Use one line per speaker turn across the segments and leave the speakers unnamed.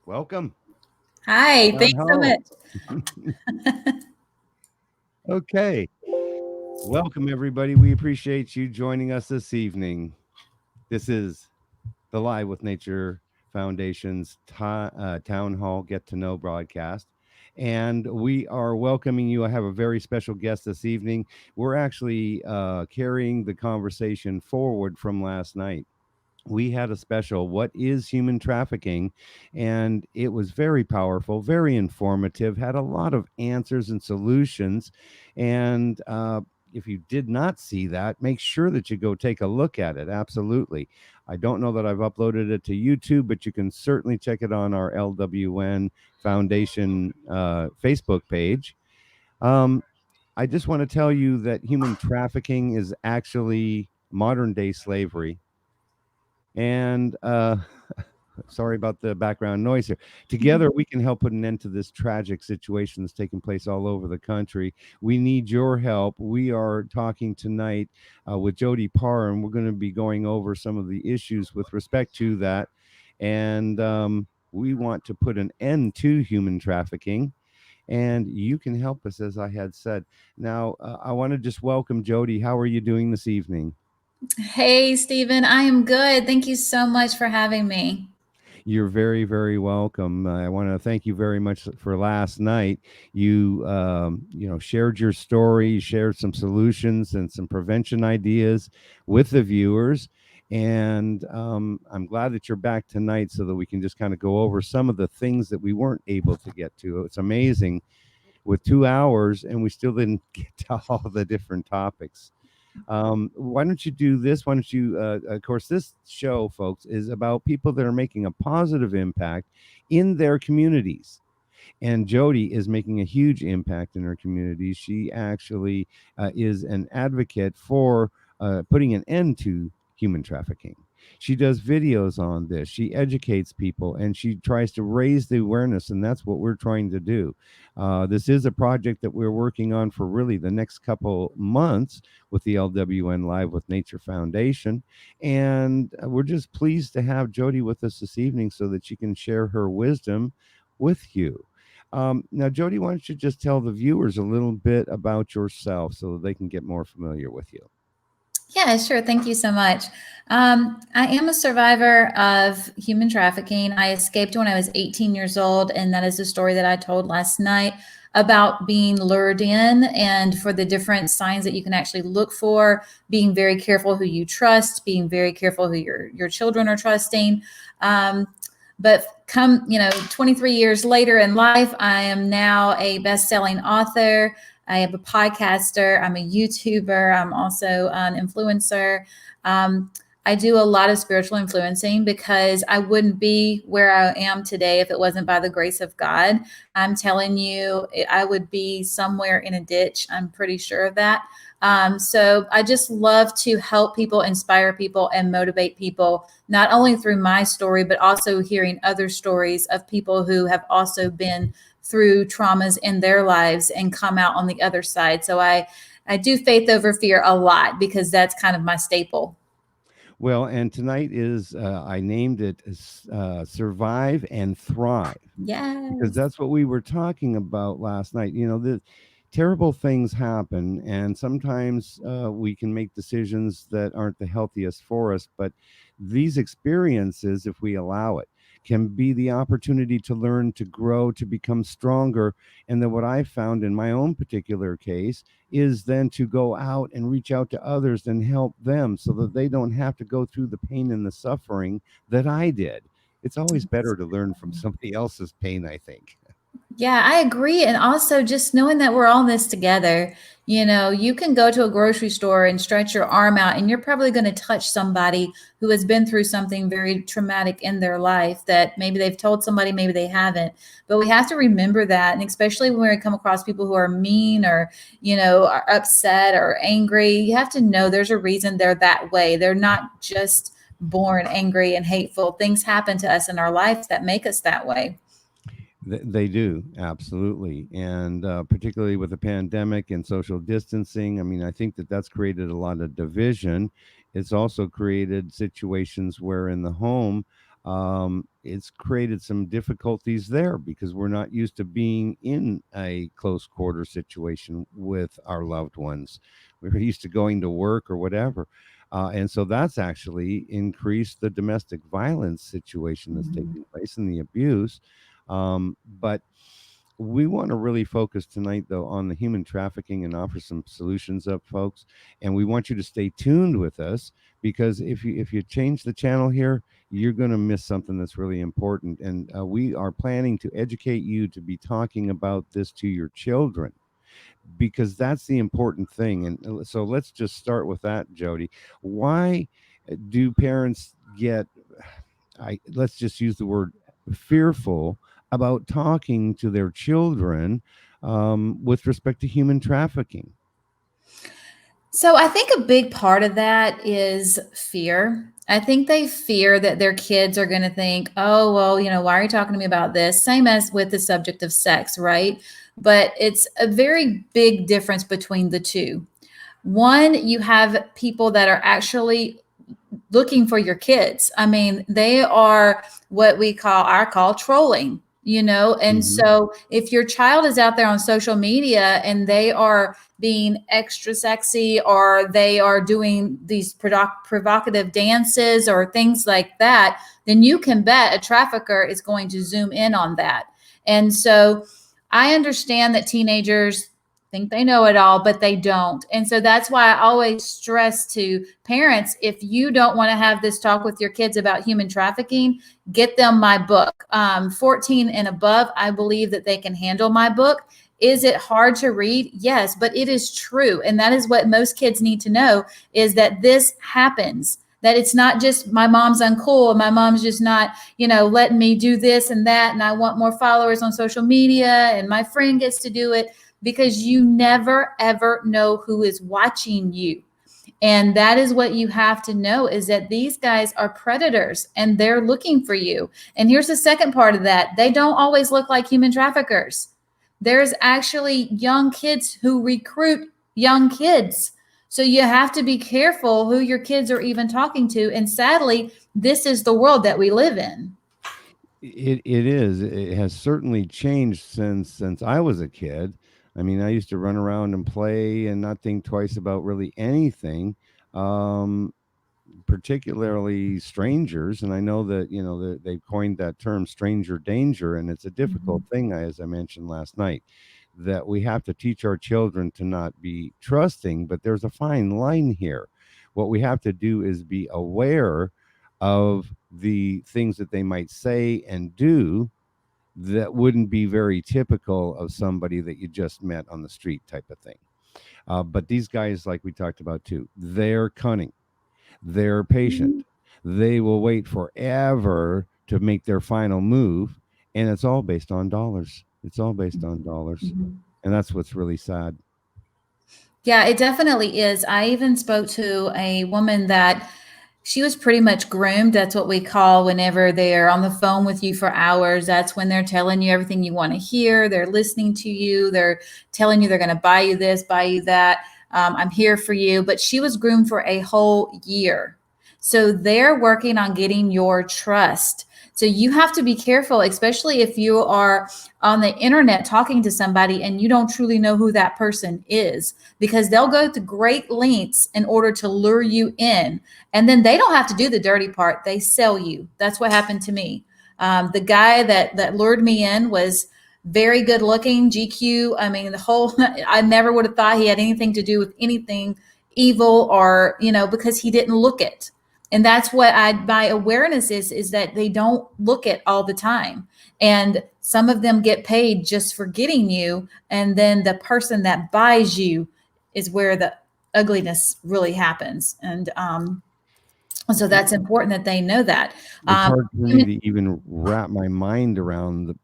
Welcome.
Hi, thanks so
Untold.
much.
Okay. Welcome, everybody. We appreciate you joining us this evening. This is the Live with Nature Foundation's Town Hall Get to Know broadcast. And we are welcoming you. I have a very special guest this evening. We're actually carrying the conversation forward from last night. We had a special what is human trafficking, and it was very powerful, very informative, had a lot of answers and solutions. And if you did not see that, make sure that you go take a look at it. Absolutely. I don't know that I've uploaded it to YouTube, but you can certainly check it on our LWN Foundation Facebook page. um, I just want to tell you that human trafficking is actually modern day slavery. And sorry about the background noise here. Together, we can help put an end to this tragic situation that's taking place all over the country. We need your help. We are talking tonight with Jody Paar, and we're going to be going over some of the issues with respect to that. And we want to put an end to human trafficking. And you can help us, as I had said. Now, I want to just welcome Jody. How are you doing this evening?
Hey, Stephen, I am good. Thank you so much for having me.
You're very, very welcome. I want to thank you very much for last night. You shared your story, shared some solutions and some prevention ideas with the viewers. And I'm glad that you're back tonight so that we can just kind of go over some of the things that we weren't able to get to. It's amazing with 2 hours, and we still didn't get to all the different topics. Why don't you do this? Why don't you, of course, this show, folks, is about people that are making a positive impact in their communities. And Jody is making a huge impact in her community. She actually is an advocate for putting an end to human trafficking. She does videos on this. She educates people and she tries to raise the awareness, and that's what we're trying to do. This is a project that we're working on for really the next couple months with the LWN Live with Nature Foundation. And we're just pleased to have Jody with us this evening so that she can share her wisdom with you. Now, Jody, why don't you just tell the viewers a little bit about yourself so that they can get more familiar with you?
Yeah, sure. Thank you so much. I am a survivor of human trafficking. I escaped when I was 18 years old, and that is the story that I told last night about being lured in and for the different signs that you can actually look for, being very careful who you trust, being very careful who your children are trusting. But come, 23 years later in life, I am now a best-selling author. I am a podcaster. I'm a YouTuber. I'm also an influencer. Um, I do a lot of spiritual influencing because I wouldn't be where I am today if it wasn't by the grace of God. I'm telling you, I would be somewhere in a ditch. I'm pretty sure of that. So I just love to help people, inspire people, and motivate people, not only through my story, but also hearing other stories of people who have also been through traumas in their lives and come out on the other side. So I do faith over fear a lot because that's kind of my staple.
Well, and tonight is, I named it Survive and Thrive, because
Yes.
that's what we were talking about last night. The terrible things happen, and sometimes we can make decisions that aren't the healthiest for us. But these experiences, if we allow it, can be the opportunity to learn, to grow, to become stronger. And then what I found in my own particular case is then to go out and reach out to others and help them so that they don't have to go through the pain and the suffering that I did. It's always better to learn from somebody else's pain, I think.
Yeah, I agree. And also just knowing that we're all in this together, you can go to a grocery store and stretch your arm out, and you're probably going to touch somebody who has been through something very traumatic in their life that maybe they've told somebody, maybe they haven't. But we have to remember that. And especially when we come across people who are mean or, are upset or angry, you have to know there's a reason they're that way. They're not just born angry and hateful. Things happen to us in our life that make us that way.
They do, absolutely. And particularly with the pandemic and social distancing, I mean, I think that that's created a lot of division. It's also created situations where in the home, It's created some difficulties there because we're not used to being in a close quarter situation with our loved ones. We're used to going to work or whatever. And so that's actually increased the domestic violence situation that's
Mhm.
taking place and the abuse. But we want to really focus tonight, though, on the human trafficking and offer some solutions up, folks. And we want you to stay tuned with us because if you change the channel here, you're going to miss something that's really important. And we are planning to educate you to be talking about this to your children because that's the important thing. And so let's just start with that, Jody. Why do parents get, let's just use the word fearful about talking to their children with respect to human trafficking?
So I think a big part of that is fear. I think they fear that their kids are going to think, oh, well, why are you talking to me about this? Same as with the subject of sex, right? But it's a very big difference between the two. One, you have people that are actually looking for your kids. I mean, they are what I call trolling, and
Hmm.
so if your child is out there on social media and they are being extra sexy or they are doing these provocative dances or things like that, then you can bet a trafficker is going to zoom in on that. And so I understand that teenagers think they know it all, but they don't. And so that's why I always stress to parents, if you don't want to have this talk with your kids about human trafficking, get them my book. 14 and above, I believe that they can handle my book. Is it hard to read? Yes, but it is true. And that is what most kids need to know, is that this happens. That it's not just my mom's uncool, my mom's just not, letting me do this and that, and I want more followers on social media, and my friend gets to do it, because you never ever know who is watching you. And that is what you have to know, is that these guys are predators and they're looking for you. And here's the second part of that. They don't always look like human traffickers. There's actually young kids who recruit young kids. So you have to be careful who your kids are even talking to. And sadly, this is the world that we live in.
It is. It has certainly changed since I was a kid. I mean, I used to run around and play and not think twice about really anything. Um, Particularly strangers. And I know that, they've coined that term stranger danger. And it's a difficult
Mhm.
thing, as I mentioned last night, that we have to teach our children to not be trusting, but there's a fine line here. What we have to do is be aware of the things that they might say and do that wouldn't be very typical of somebody that you just met on the street type of thing. But these guys, like we talked about too, they're cunning, they're patient. They will wait forever to make their final move. And it's all based on dollars. It's all based on dollars.
Mhm.
And that's what's really sad.
Yeah, it definitely is. I even spoke to a woman that she was pretty much groomed. That's what we call whenever they're on the phone with you for hours. That's when they're telling you everything you want to hear. They're listening to you. They're telling you they're going to buy you this, buy you that. I'm here for you. But she was groomed for a whole year. So they're working on getting your trust. So you have to be careful, especially if you are on the internet talking to somebody and you don't truly know who that person is, because they'll go to great lengths in order to lure you in. And then they don't have to do the dirty part. They sell you. That's what happened to me. The guy that lured me in was very good looking, GQ. I mean, the whole, I never would have thought he had anything to do with anything evil, or, because he didn't look it. And that's what my awareness is that they don't look it all the time. And some of them get paid just for getting you. And then the person that buys you is where the ugliness really happens. And so that's important that they know that.
It's
Um,
hard for me to even wrap my mind around the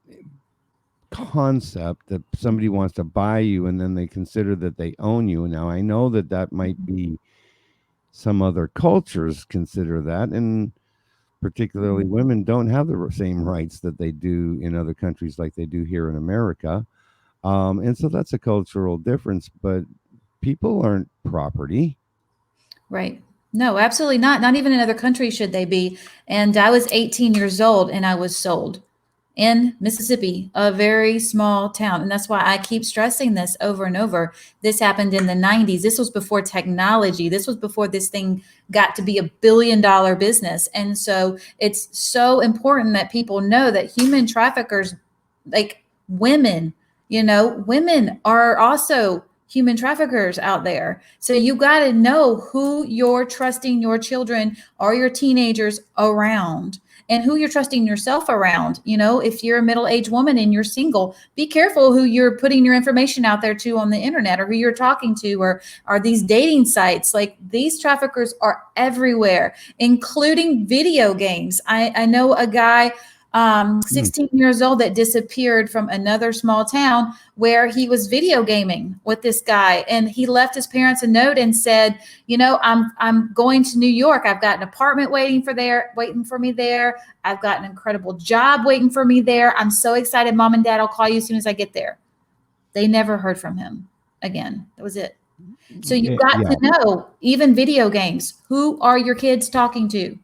concept that somebody wants to buy you and then they consider that they own you. Now, I know that that might be some other cultures consider that. And particularly women don't have the same rights that they do in other countries like they do here in America. And so that's a cultural difference, but people aren't property.
right. No, absolutely not. Not even in other countries should they be. And I was 18 years old and I was sold in Mississippi, a very small town. And that's why I keep stressing this over and over. This happened in the 90s. This was before technology. This was before this thing got to be $1 billion business. And so it's so important that people know that human traffickers, like women, women are also human traffickers out there. So you got to know who you're trusting your children or your teenagers around and who you're trusting yourself around. If you're a middle-aged woman and you're single, be careful who you're putting your information out there to on the internet or who you're talking to or are these dating sites. Like these traffickers are everywhere, including video games. I know a guy
Mm.
16 years old that disappeared from another small town where he was video gaming with this guy, and he left his parents a note and said, I'm going to New York. I've got an apartment waiting for me there. I've got an incredible job waiting for me there. I'm so excited. Mom and dad, I'll call you as soon as I get there. They never heard from him again. That was it. So you've got
Yeah.
to know, even video games, who are your kids talking to?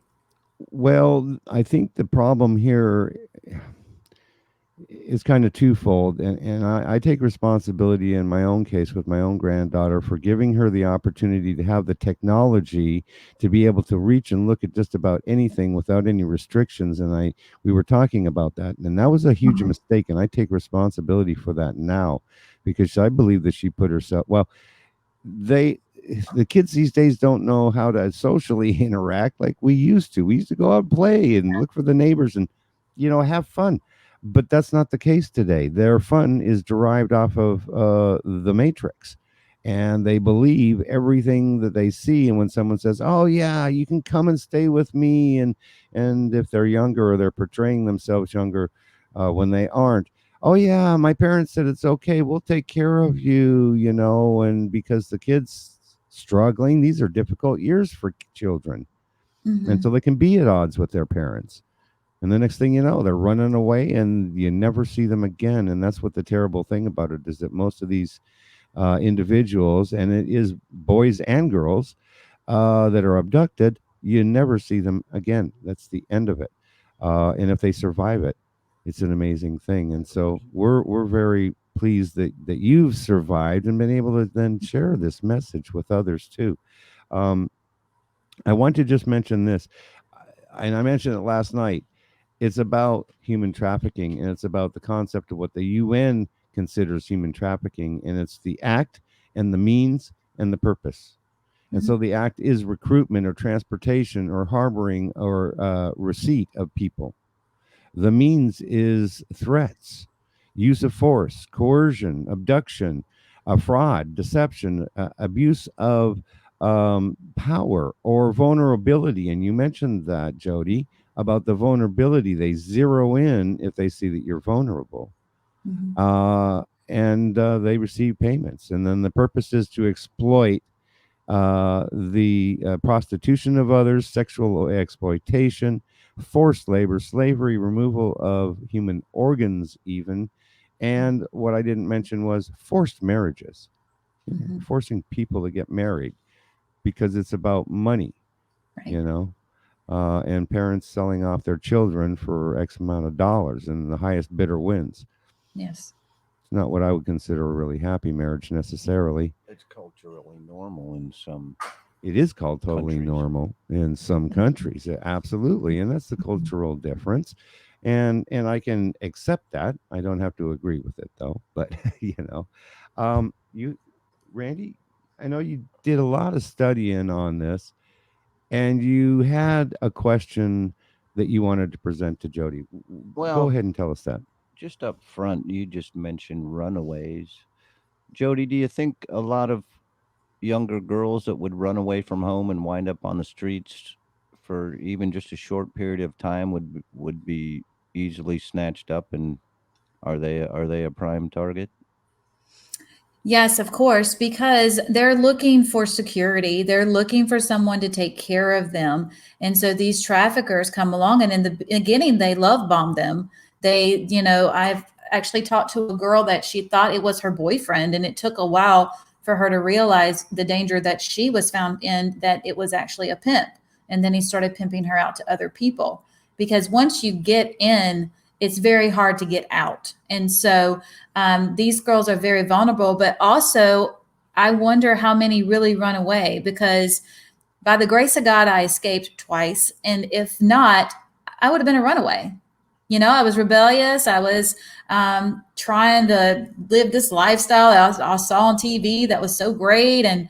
Well, I think the problem here is kind of twofold, and I take responsibility in my own case with my own granddaughter for giving her the opportunity to have the technology to be able to reach and look at just about anything without any restrictions. And we were talking about that, and that was a huge mistake, and I take responsibility for that now, because I believe that she put herself, well, they the kids these days don't know how to socially interact like we used to. We used to go out and play and look for the neighbors and have fun. But that's not the case today. Their fun is derived off of the Matrix, and they believe everything that they see. And when someone says, "Oh yeah, you can come and stay with me," and if they're younger or they're portraying themselves younger when they aren't, "Oh yeah, my parents said it's okay, we'll take care of you," and because the kids struggling, these are difficult years for children, and so
Mm-hmm.
they can be at odds with their parents, and the next thing you know, they're running away and you never see them again. And that's what the terrible thing about it is, that most of these individuals, and it is boys and girls that are abducted, you never see them again. That's the end of it. And if they survive it, it's an amazing thing. And so we're very pleased that you've survived and been able to then share this message with others too. Um, I want to just mention this, and I mentioned it last night. It's about human trafficking, and it's about the concept of what the UN considers human trafficking, and it's the act and the means and the purpose. And
Mm-hmm.
so the act is recruitment or transportation or harboring or receipt of people. The means is threats, use of force, coercion, abduction, fraud, deception, abuse of power or vulnerability. And you mentioned that, Jody, about the vulnerability. They zero in if they see that you're vulnerable.
Mm-hmm.
And they receive payments. And then the purpose is to exploit the prostitution of others, sexual exploitation, forced labor, slavery, removal of human organs, even. And what I didn't mention was forced marriages,
Mm-hmm.
forcing people to get married because it's about money,
Right.
you know, and parents selling off their children for X amount of dollars, and the highest bidder wins.
Yes.
It's not what I would consider a really happy marriage necessarily.
It's culturally normal in some
It is called totally
countries.
normal in some countries, absolutely, and that's the cultural difference. And I can accept that. I don't have to agree with it though, but you, Randy, I know you did a lot of studying on this, and you had a question that you wanted to present to Jody. Go
Well,
ahead and tell us that.
just up front, you just mentioned runaways. Jody, do you think a lot of younger girls that would run away from home and wind up on the streets for even just a short period of time would be easily snatched up, and are they a prime target?
Yes, of course, because they're looking for security. They're looking for someone to take care of them. And so these traffickers come along, and in the beginning, they love bomb them. I've actually talked to a girl that she thought it was her boyfriend, and it took a while for her to realize the danger that she was found in, that it was actually a pimp. And then he started pimping her out to other people, because once you get in, it's very hard to get out. And so these girls are very vulnerable, but also I wonder how many really run away, because by the grace of God, I escaped twice. And if not, I would have been a runaway. I was rebellious. I was trying to live this lifestyle that I saw on TV that was so great. And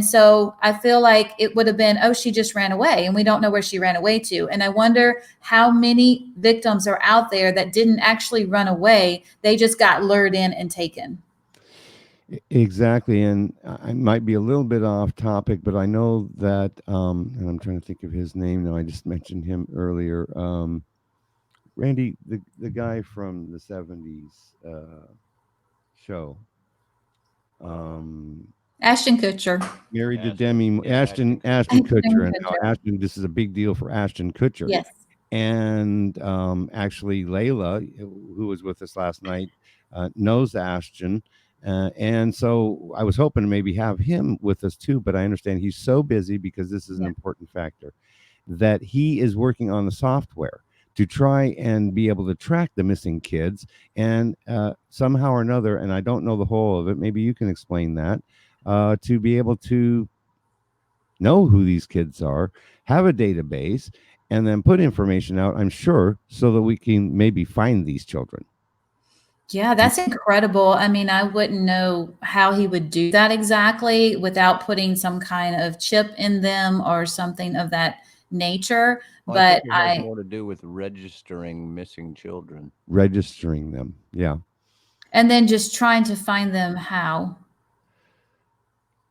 so I feel like it would have been, oh, she just ran away, and we don't know where she ran away to. And I wonder how many victims are out there that didn't actually run away. They just got lured in and taken.
Exactly. And I might be a little bit off topic, but I know that, and I'm trying to think of his name now. I just mentioned him earlier. Randy, the guy from the 70s show.
Ashton Kutcher.
Married to Demi.
Yeah,
Ashton
Ashton
Kutcher. And now
Kutcher.
Ashton, this is a big deal for Ashton Kutcher.
Yes.
And actually, Layla, who was with us last night, knows Ashton. And so I was hoping to maybe have him with us too, but I understand he's so busy, because this is an important factor, that he is working on the software to try and be able to track the missing kids. And somehow or another, and I don't know the whole of it, maybe you can explain that, to be able to know who these kids are, have a database, and then put information out, I'm sure, so that we can maybe find these children.
Yeah, that's incredible. I mean, I wouldn't know how he would do that exactly without putting some kind of chip in them or something of that nature.
Well,
but
think it has more to do with registering missing children.
Registering them, yeah.
And then just trying to find them how.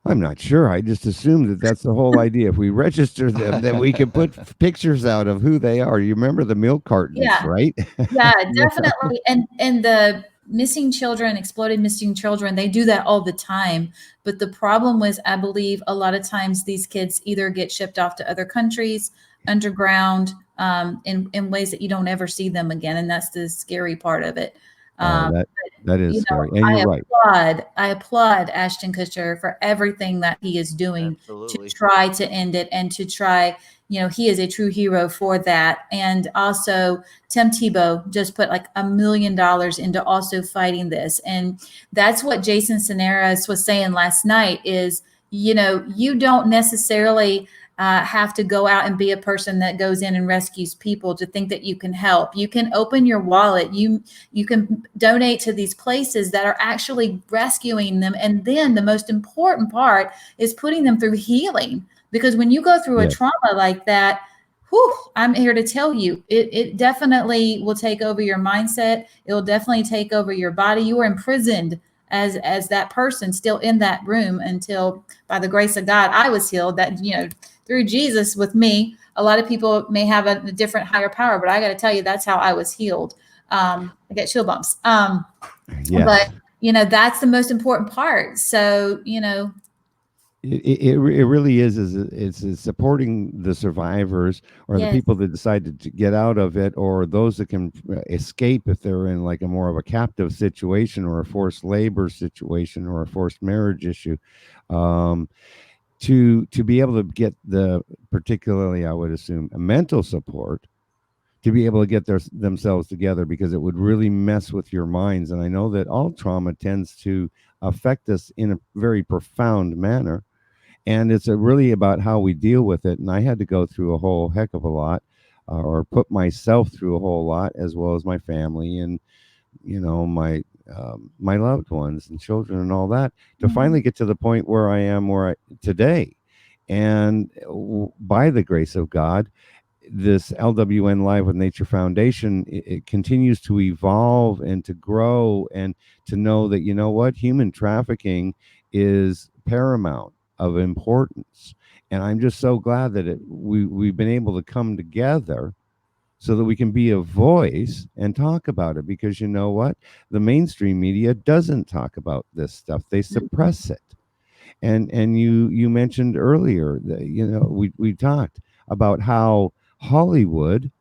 I'm not sure. I just assumed that that's the whole idea. If we register them, then we can put pictures out of who they are. You remember the milk cartons, right?
Yeah, definitely. And the missing children, exploded missing children, they do that all the time. But the problem was, I believe a lot of times these kids either get shipped off to other countries, underground, in ways that you don't ever see them again. And that's the scary part of it.
That is scary. And you're right.
I applaud Ashton Kutcher for everything that he is doing to try to end it, and to try, he is a true hero for that. And also Tim Tebow just put like $1 million into also fighting this. And that's what Jason Sanaris was saying last night is, you don't necessarily have to go out and be a person that goes in and rescues people to think that you can help. You can open your wallet. You can donate to these places that are actually rescuing them. And then the most important part is putting them through healing. Because when you go through a trauma like that, I'm here to tell you, it definitely will take over your mindset. It will definitely take over your body. You are imprisoned as that person still in that room until, by the grace of God, I was healed. That, through Jesus with me. A lot of people may have a different higher power, but I got to tell you, that's how I was healed. I get chill bumps. But that's the most important part. So,
it really is it's supporting the survivors, or the people that decide to get out of it, or those that can escape if they're in like a more of a captive situation, or a forced labor situation, or a forced marriage issue. To be able to get the, particularly I would assume, a mental support to be able to get themselves together, because it would really mess with your minds. And I know that all trauma tends to affect us in a very profound manner, and it's really about how we deal with it. And I had to go through a whole heck of a lot, or put myself through a whole lot, as well as my family and my loved ones and children and all that, to finally get to the point where I am today. And by the grace of God, this LWN Live with Nature Foundation, it continues to evolve and to grow, and to know that, human trafficking is paramount of importance. And I'm just so glad that we've been able to come together so that we can be a voice and talk about it. Because you know what? The mainstream media doesn't talk about this stuff. They suppress it. And you mentioned earlier that, we talked about how Hollywood,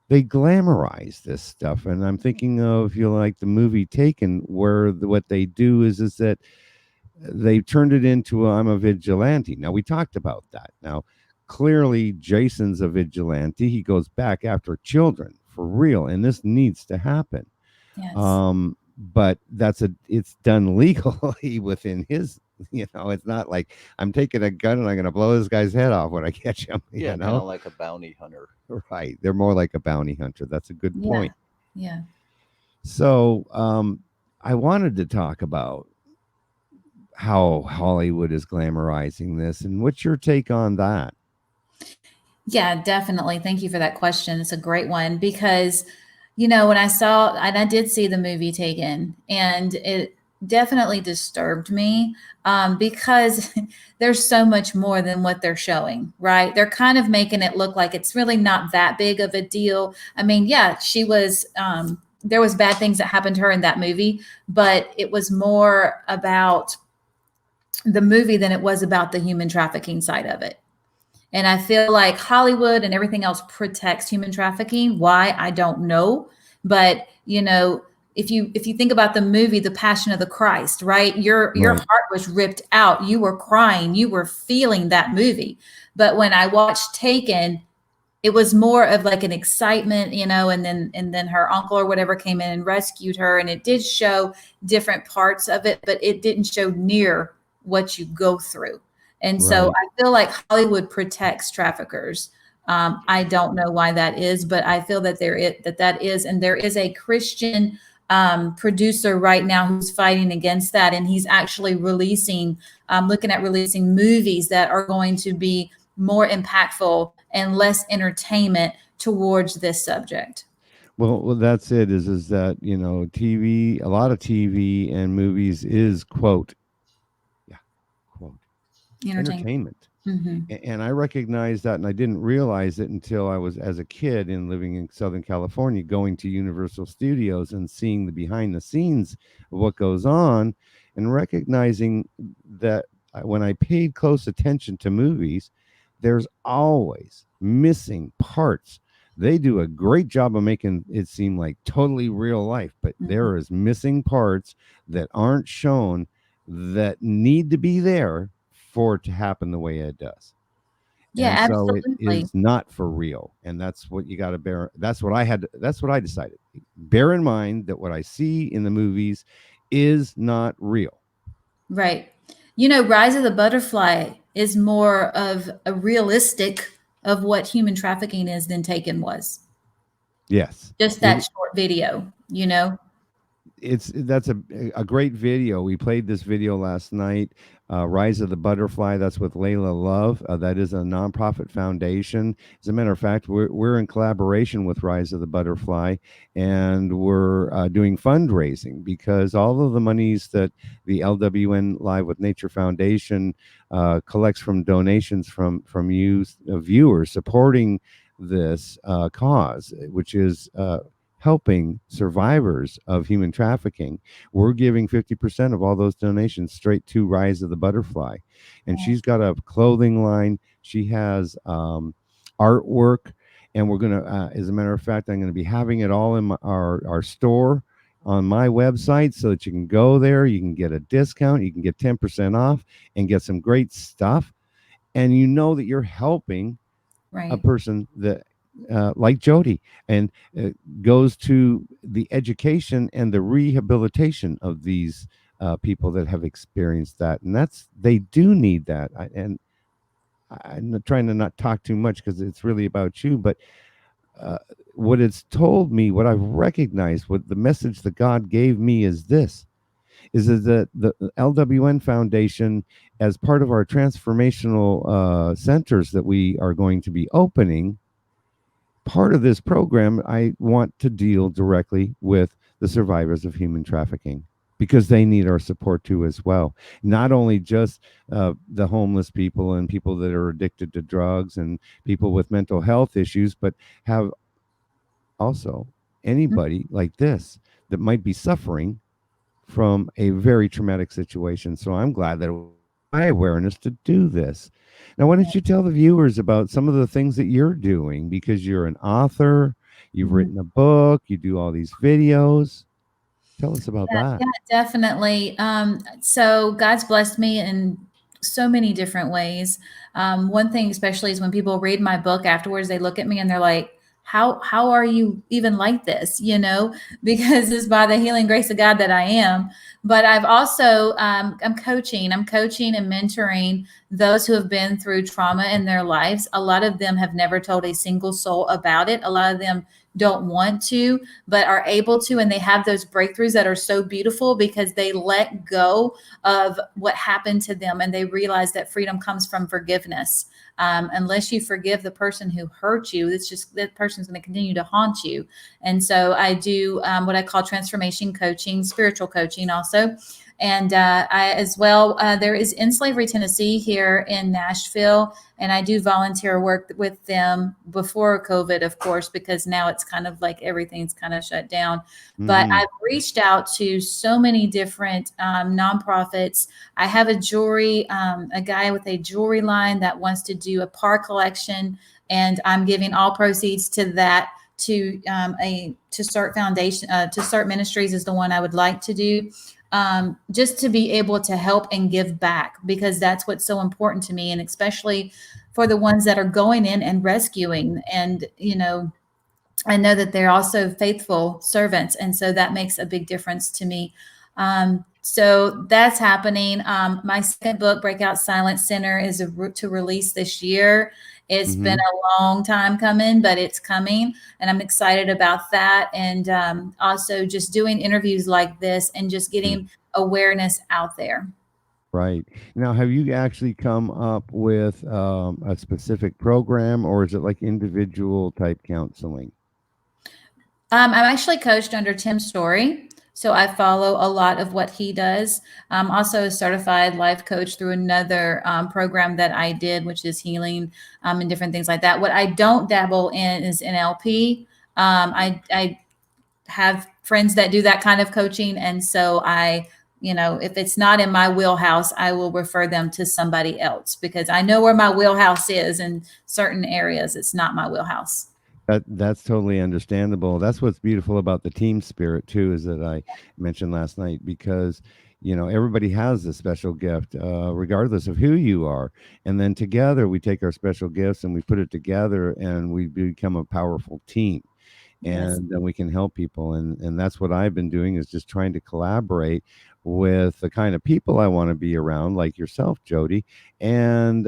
they glamorize this stuff. And I'm thinking of, like the movie Taken, where what they do is that they turned it into I'm a vigilante. Now we talked about that. Now clearly Jason's a vigilante. He goes back after children for real, and this needs to happen.
Yes.
But it's done legally within his, it's not like I'm taking a gun and I'm going to blow this guy's head off when I catch him,
Yeah, kind of like a bounty hunter.
Right. They're more like a bounty hunter. That's a good
Yeah.
point.
Yeah.
So I wanted to talk about how Hollywood is glamorizing this, and what's your take on that?
Yeah, definitely. Thank you for that question. It's a great one because, when I did see the movie Taken, and it definitely disturbed me because there's so much more than what they're showing, right? They're kind of making it look like it's really not that big of a deal. I mean, yeah, there was bad things that happened to her in that movie, but it was more about the movie than it was about the human trafficking side of it. And I feel like Hollywood and everything else protects human trafficking. Why? I don't know. But, if you think about the movie The Passion of the Christ, right? Your
Right.
heart was ripped out. You were crying. You were feeling that movie. But when I watched Taken, it was more of like an excitement, and then her uncle or whatever came in and rescued her, and it did show different parts of it, but it didn't show near what you go through. And so
Right.
I feel like Hollywood protects traffickers. I don't know why that is, but I feel that that is, and there is a Christian producer right now who's fighting against that, and he's actually looking at releasing movies that are going to be more impactful and less entertainment towards this subject.
Well, that's it. Is that TV? A lot of TV and movies is yeah, quote
Entertainment.
entertainment.
Hmm.
And I recognized that, and I didn't realize it until I was as a kid and living in Southern California, going to Universal Studios and seeing the behind the scenes of what goes on, and recognizing that when I paid close attention to movies, there's always missing parts. They do a great job of making it seem like totally real life, but
Hmm.
there is missing parts that aren't shown that need to be there for it to happen the way it does.
Yeah,
And so it
absolutely.
is not for real. And that's what you got to bear. That's what I decided. Bear in mind that what I see in the movies is not real.
Right. Rise of the Butterfly is more of a realistic of what human trafficking is than Taken was.
Yes.
Just that
It
short video.
that's a great video. We played this video last night. Rise of the Butterfly. That's with Layla Love. That is a nonprofit foundation. As a matter of fact, we're in collaboration with Rise of the Butterfly, and we're doing fundraising because all of the monies that the LWN Live with Nature Foundation collects from donations from you viewers supporting this cause, which is helping survivors of human trafficking. We're giving 50% of all those donations straight to Rise of the Butterfly. And she's got a clothing line. She has artwork. And we're going to, as a matter of fact, I'm going to be having it all in our store on my website so that you can go there. You can get a discount. You can get 10% off and get some great stuff. And you know that you're helping a
Right.
person that like Jody, and goes to the education and the rehabilitation of these people that have experienced that, and they do need that. I'm not trying to not talk too much because it's really about you, but uh, what it's told me, what I've recognized, what the message that God gave me is this: is that the LWN Foundation, as part of our transformational centers that we are going to be opening, part of this program, I want to deal directly with the survivors of human trafficking because they need our support too as well. Not only just the homeless people and people that are addicted to drugs and people with mental health issues, but have also anybody like this that might be suffering from a very traumatic situation. So I'm glad that it was my awareness to do this. Now, why don't you tell the viewers about some of the things that you're doing, because you're an author, you've
Mhm.
written a book, you do all these videos. Tell us about that.
Yeah, definitely. So God's blessed me in so many different ways. One thing, especially, is when people read my book afterwards, they look at me and they're like, "How are you even like this?" You know, because it's by the healing grace of God that I am. But I've also I'm coaching. I'm coaching and mentoring those who have been through trauma in their lives. A lot of them have never told a single soul about it. A lot of them don't want to, but are able to, and they have those breakthroughs that are so beautiful because they let go of what happened to them and they realize that freedom comes from forgiveness. Unless you forgive the person who hurt you, it's just that person's going to continue to haunt you. And so I do what I call transformation coaching, spiritual coaching also. And I, as well, there is In Slavery, Tennessee here in Nashville, and I do volunteer work with them before COVID, of course, because now it's kind of like everything's kind of shut down. But
Hmm.
I've reached out to so many different nonprofits. I have a guy with a jewelry line that wants to do a Paar collection, and I'm giving all proceeds to that to a to start foundation to start ministries is the one I would like to do, just to be able to help and give back, because that's what's so important to me, and especially for the ones that are going in and rescuing. And I know that they're also faithful servants, and so that makes a big difference to me. So that's happening. My second book, Breakout Silence Center, is to release this year. It's been
Hmm.
a long time coming, but it's coming, and I'm excited about that. And also just doing interviews like this and just getting awareness out there.
Right. Now, have you actually come up with a specific program, or is it like individual type counseling?
I'm actually coached under Tim Story. So I follow a lot of what he does. I'm also a certified life coach through another program that I did, which is healing and different things like that. What I don't dabble in is NLP. I have friends that do that kind of coaching. And so if it's not in my wheelhouse, I will refer them to somebody else because I know where my wheelhouse is in certain areas. It's not my wheelhouse.
That's totally understandable. That's what's beautiful about the team spirit too, is that I mentioned last night, because everybody has a special gift, regardless of who you are, and then together we take our special gifts and we put it together and we become a powerful team,
Yes.
and then we can help people. And that's what I've been doing, is just trying to collaborate with the kind of people I want to be around, like yourself, Jody, and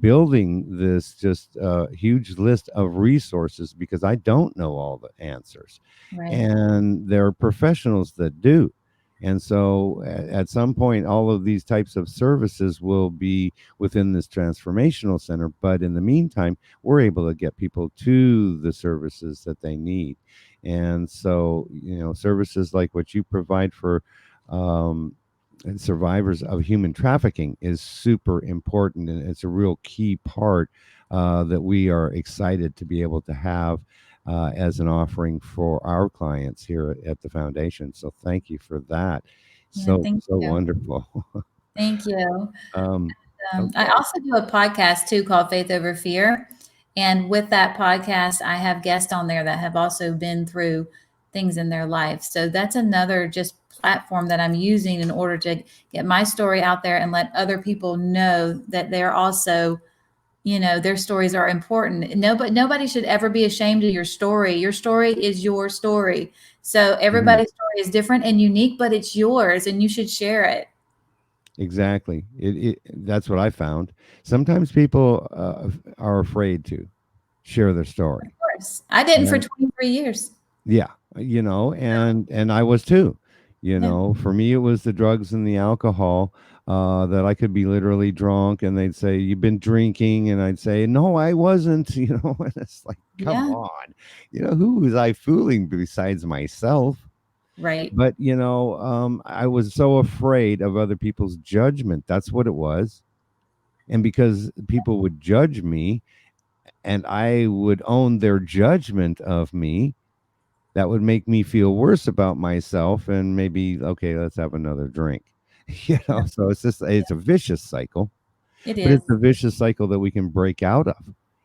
building this just huge list of resources, because I don't know all the answers,
Right.
and there are professionals that do. And so at some point, all of these types of services will be within this transformational center. But in the meantime, we're able to get people to the services that they need. And so, services like what you provide for um, survivors of human trafficking is super important. And it's a real key part that we are excited to be able to have as an offering for our clients here at the foundation. So thank you for that.
Yeah.
So,
Thank
so
you.
wonderful.
Thank you.
um,
I
okay.
also do a podcast too called Faith Over Fear. And with that podcast, I have guests on there that have also been through things in their life. So that's another just platform that I'm using in order to get my story out there and let other people know that they're also, their stories are important. Nobody should ever be ashamed of your story. Your story is your story. So
Mhm.
everybody's story is different and unique, but it's yours and you should share it.
Exactly. That's what I found. Sometimes people are afraid to share their
Of
story.
course. I didn't for
And
23 years.
yeah, and I was too.
Yeah.
For me, it was the drugs and the alcohol, that I could be literally drunk, and they'd say, "You've been drinking," and I'd say, "No, I wasn't." And it's like, come
Yeah.
on, who was I fooling besides myself?
Right.
But I was so afraid of other people's judgment. That's what it was. And because people would judge me and I would own their judgment of me, that would make me feel worse about myself, and maybe, okay, let's have another drink.
Yeah,
So it's a vicious cycle,
it
but
is.
it's a vicious cycle that we can break out of.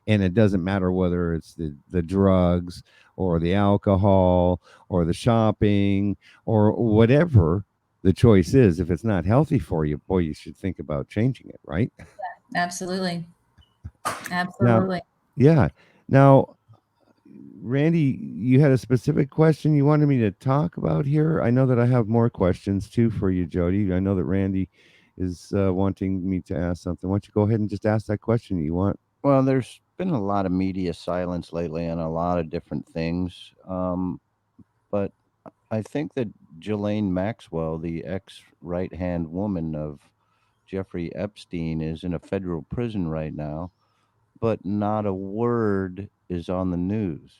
And it doesn't matter whether it's the drugs or the alcohol or the shopping or whatever the choice is. If it's not healthy for you, boy, you should think about changing it, right?
Absolutely.
Now,
Absolutely.
yeah. Now, Randy, you had a specific question you wanted me to talk about here. I know that I have more questions too for you, Jody. I know that Randy is wanting me to ask something. Why don't you go ahead and just ask that question you want?
Well, there's been a lot of media silence lately on a lot of different things. But I think that Ghislaine Maxwell, the ex right hand woman of Jeffrey Epstein, is in a federal prison right now, but not a word is on the news.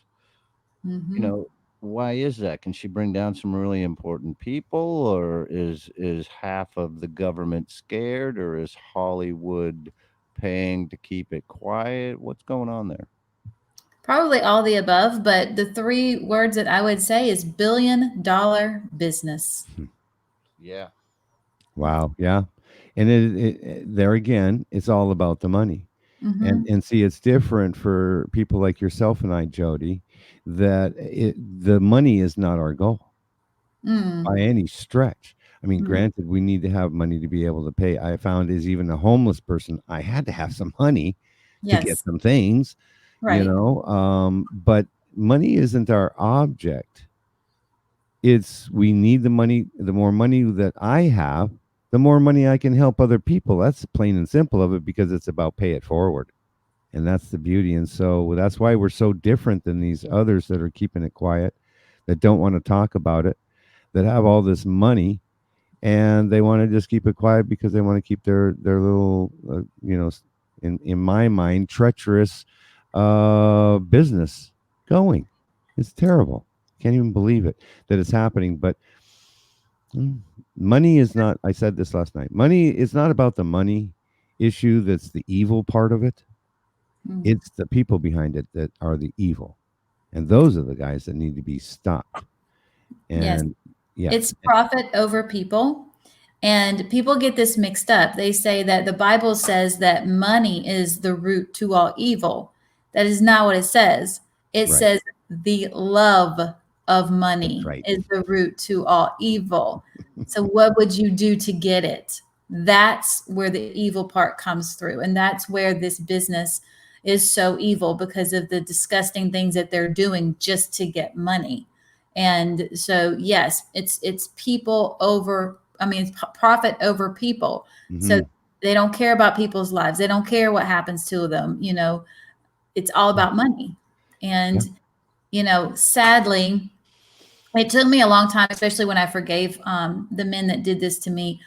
You
Hmm.
know, why is that? Can she bring down some really important people, or is half of the government scared, or is Hollywood paying to keep it quiet? What's going on there?
Probably all the above, but the three words that I would say is $1 billion business.
Yeah.
Wow, yeah. And there again, it's all about the money. And
Hmm.
see, it's different for people like yourself and I, Jody, that the money is not our goal by
Mm.
any stretch. I mean,
Mm.
granted, we need to have money to be able to pay. I found as even a homeless person, I had to have some money to get
Yes.
some things,
Right.
but money isn't our object. It's we need the money. The more money that I have, the more money I can help other people. That's plain and simple of it because it's about pay it forward. And that's the beauty. And so that's why we're so different than these others that are keeping it quiet, that don't want to talk about it, that have all this money and they want to just keep it quiet because they want to keep their little in my mind treacherous business going. It's terrible. Can't even believe it that it's happening. But mm, money is not. I said this last night. Money is not about the money issue. That's the evil part of it.
Mm.
It's the people behind it that are the evil, and those are the guys that need to be stopped.
Yes.
And yeah,
It's profit over people. And people get this mixed up. They say that the Bible says that money is the root to all evil. That is not what it says. It
right.
says the love of
That's
money
right.
is the root to all evil. So, what would you do to get it? That's where the evil part comes through. And that's where this business is so evil because of the disgusting things that they're doing just to get money. And so, yes, it's people over. I mean, it's profit over people. So
Hmm.
they don't care about people's lives. They don't care what happens to them. It's all about money.
Yeah.
And sadly, it took me a long time, especially when I forgave the men that did this to me.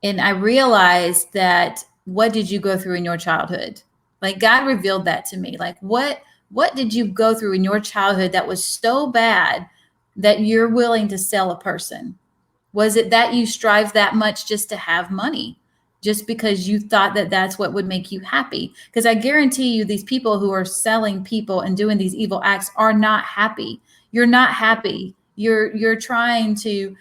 And I realized that what did you go through in your childhood? Like God revealed that to me. Like what did you go through in your childhood that was so bad that you're willing to sell a person? Was it that you strive that much just to have money? Just because you thought that that's what would make you happy? Because I guarantee you, these people who are selling people and doing these evil acts are not happy. You're not happy. You're trying to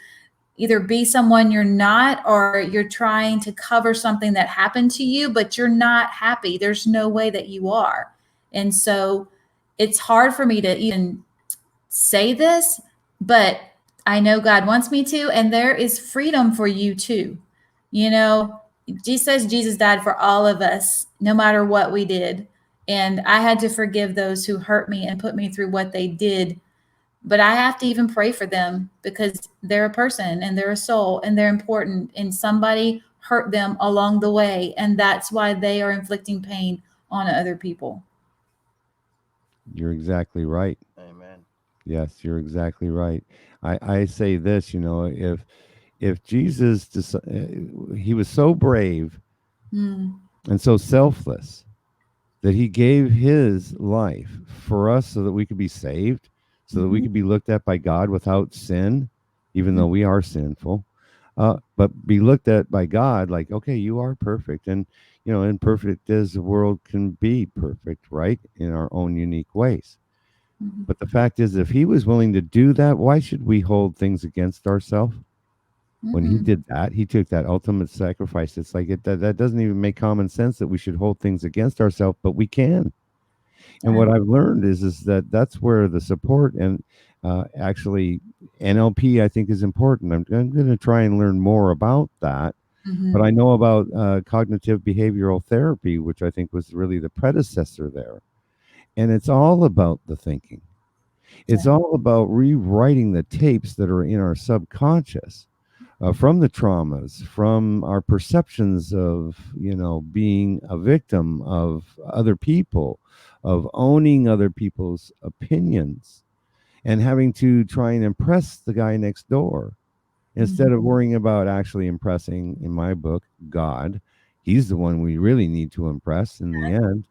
either be someone you're not, or you're trying to cover something that happened to you, but you're not happy. There's no way that you are. And so it's hard for me to even say this, but I know God wants me to, and there is freedom for you too. You know, Jesus died for all of us, no matter what we did. And I had to forgive those who hurt me and put me through what they did. But I have to even pray for them because they're a person and they're a soul and they're important. And somebody hurt them along the way. And that's why they are inflicting pain on other people.
You're exactly right.
Amen.
Yes, you're exactly right. I say this, if Jesus, he was so brave
Mm.
and so selfless that he gave his life for us so that we could be saved, so that we
Hmm.
could be looked at by God without sin, even though we are sinful, but be looked at by God like, okay, you are perfect. And, imperfect as the world can be perfect, right? In our own unique ways.
Hmm.
But the fact is, if he was willing to do that, why should we hold things against ourselves? When he
Mm-mm.
did that, he took that ultimate sacrifice. It's like that doesn't even make common sense that we should hold things against ourselves, but we can. And what I've learned is that that's where the support and actually NLP I think is important. I'm going to try and learn more about that. But I know about cognitive behavioral therapy, which I think was really the predecessor there. And it's all about the thinking. It's all about rewriting the tapes that are in our subconscious from the traumas, from our perceptions of, being a victim of other people, of owning other people's opinions, and having to try and impress the guy next door instead of worrying about actually impressing, in my book, God. He's the one we really need to impress in the end.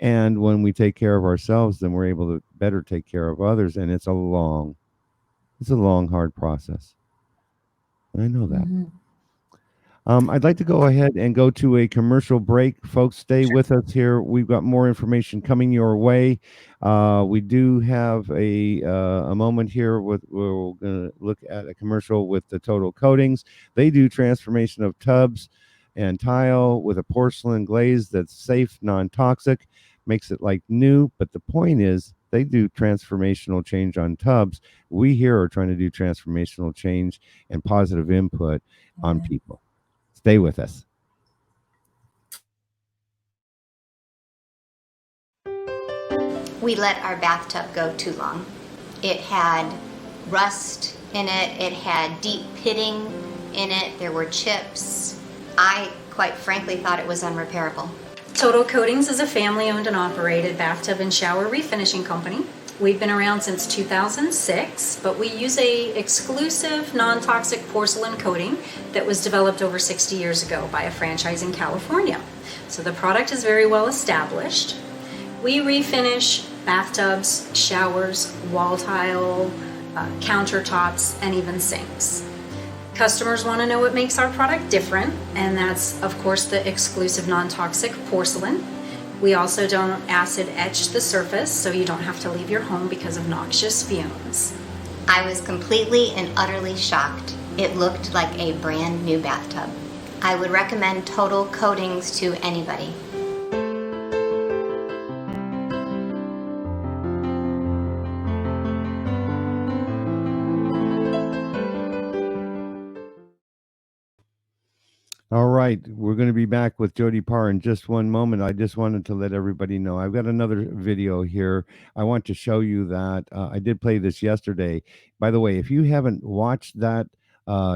And when we take care of ourselves, then we're able to better take care of others. And it's a long, hard process. I know that. I'd like to go ahead and go to a commercial break. Folks, stay with us here. We've got more information coming your way. We do have a moment here where we're going to look at a commercial with the Total Coatings. They do transformation of tubs and tile with a porcelain glaze that's safe, non-toxic, makes it like new. But the point is, they do transformational change on tubs. We here are trying to do transformational change and positive input on people. Stay with us.
We let our bathtub go too long. It had rust in it, it had deep pitting in it, there were chips. I, quite frankly, thought it was unrepairable.
Total Coatings is a family-owned and operated bathtub and shower refinishing company. We've been around since 2006, but we use a exclusive non-toxic porcelain coating that was developed over 60 years ago by a franchise in California. So the product is very well established. We refinish bathtubs, showers, wall tile, countertops, and even sinks. Customers want to know what makes our product different, and that's, of course, the exclusive non-toxic porcelain. We also don't acid etch the surface, so you don't have to leave your home because of noxious fumes.
I was completely and utterly shocked. It looked like a brand new bathtub. I would recommend Total Coatings to anybody.
All right, we're going to be back with Jody Paar in just one moment. I just wanted to let everybody know I've got another video here. I want to show you that. I did play this yesterday. By the way, if you haven't watched that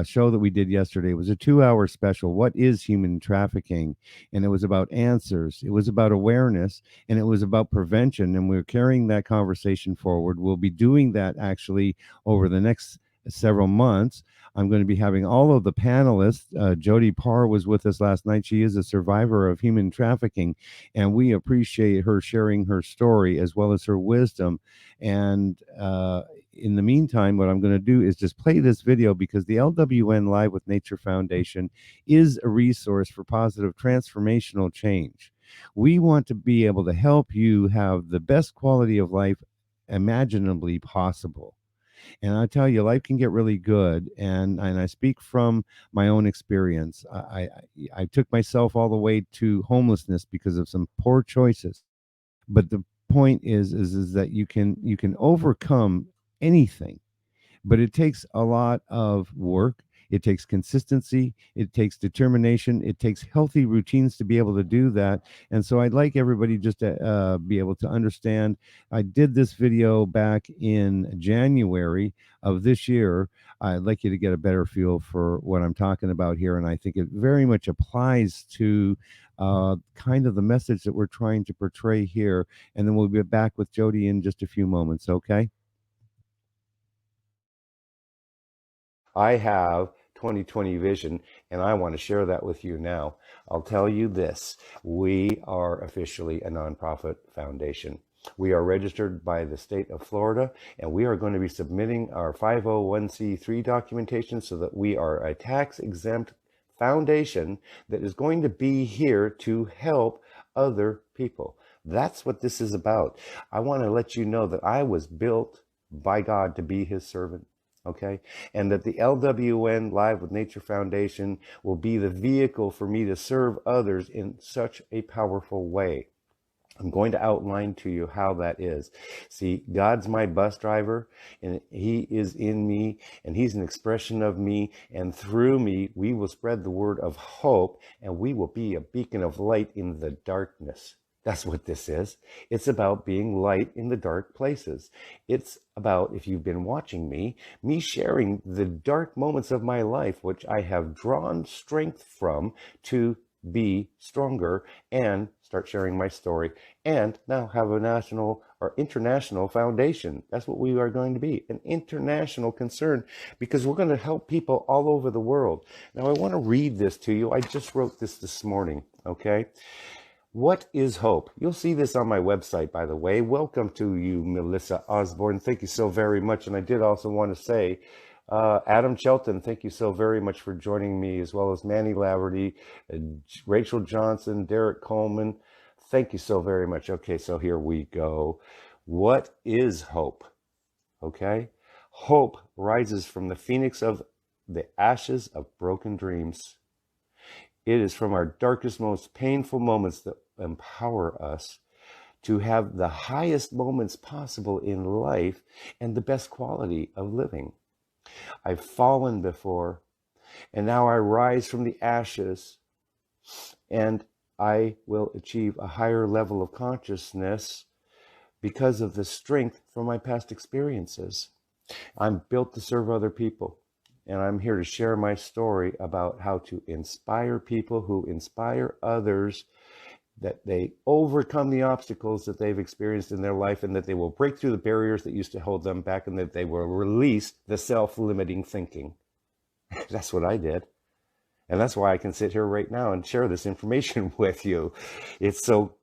show that we did yesterday, it was a 2-hour special. What is human trafficking? And it was about answers. It was about awareness, and it was about prevention. And we're carrying that conversation forward. We'll be doing that actually over the next several months. I'm going to be having all of the panelists. Jody Paar was with us last night. She is a survivor of human trafficking, and we appreciate her sharing her story as well as her wisdom. And in the meantime, what I'm going to do is just play this video because the LWN Live with Nature Foundation is a resource for positive transformational change. We want to be able to help you have the best quality of life imaginably possible. And I tell you, life can get really good. And I speak from my own experience. I took myself all the way to homelessness because of some poor choices. But the point is that you can overcome anything, but it takes a lot of work. It takes consistency. It takes determination. It takes healthy routines to be able to do that. And so I'd like everybody just to be able to understand. I did this video back in January of this year. I'd like you to get a better feel for what I'm talking about here. And I think it very much applies to kind of the message that we're trying to portray here. And then we'll be back with Jody in just a few moments. Okay. I have 2020 vision, and I want to share that with you now. I'll tell you this. We are officially a nonprofit foundation. We are registered by the state of Florida, and we are going to be submitting our 501c3 documentation so that we are a tax-exempt foundation that is going to be here to help other people. That's what this is about. I want to let you know that I was built by God to be his servant. Okay, and that the LWN Live with Nature Foundation will be the vehicle for me to serve others in such a powerful way. I'm going to outline to you how that is. See, God's my bus driver, and he is in me, and he's an expression of me, and through me, we will spread the word of hope, and we will be a beacon of light in the darkness. That's what this is. It's about being light in the dark places. It's about, if you've been watching me sharing the dark moments of my life, which I have drawn strength from to be stronger and start sharing my story, and now have a national or international foundation. That's what we are going to be, an international concern, because we're going to help people all over the world. Now, I want to read this to you. I just wrote this morning, okay? What is hope? You'll see this on my website, by the way. Welcome to you, Melissa Osborne. Thank you so very much. And I did also want to say, Adam Shelton, thank you so very much for joining me, as well as Manny Laverty, Rachel Johnson, Derek Coleman. Thank you so very much. Okay, so here we go. What is hope? Okay. Hope rises from the phoenix of the ashes of broken dreams. It is from our darkest, most painful moments that empower us to have the highest moments possible in life and the best quality of living. I've fallen before, and now I rise from the ashes, and I will achieve a higher level of consciousness because of the strength from my past experiences. I'm built to serve other people, and I'm here to share my story about how to inspire people who inspire others, that they overcome the obstacles that they've experienced in their life, and that they will break through the barriers that used to hold them back, and that they will release the self-limiting thinking. That's what I did. And that's why I can sit here right now and share this information with you. It's so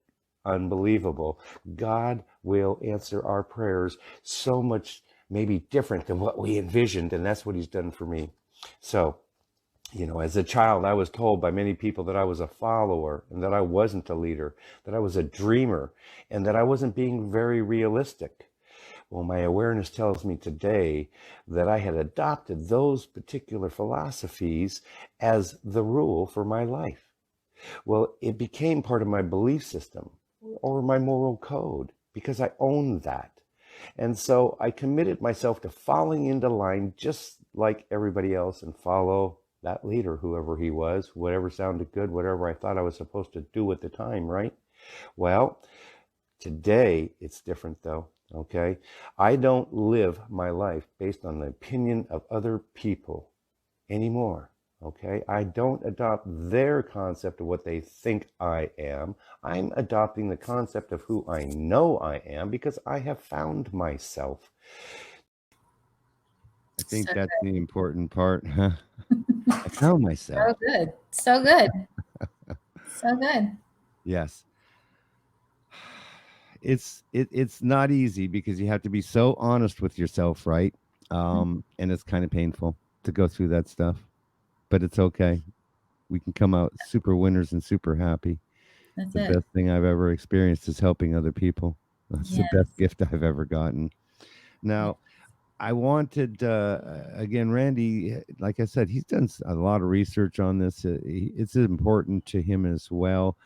unbelievable. God will answer our prayers so much, maybe different than what we envisioned. And that's what he's done for me. So, as a child, I was told by many people that I was a follower and that I wasn't a leader, that I was a dreamer, and that I wasn't being very realistic. Well, my awareness tells me today that I had adopted those particular philosophies as the rule for my life. Well, it became part of my belief system or my moral code because I owned that. And so I committed myself to falling into line just like everybody else and follow that leader, whoever he was, whatever sounded good, whatever I thought I was supposed to do at the time, right? Well, today it's different though. Okay, I don't live my life based on the opinion of other people anymore. Okay, I don't adopt their concept of what they think I am. I'm adopting the concept of who I know I am because I have found myself. I think that's the important part. I found myself.
So good. So good. So good.
Yes. It's not easy because you have to be so honest with yourself, right? And it's kind of painful to go through that stuff, but it's okay. We can come out super winners and super happy.
That's
the
it.
best thing I've ever experienced is helping other people. That's
Yes.
the best gift I've ever gotten. Now, I wanted, again, Randy, like I said, he's done a lot of research on this. It's important to him as well.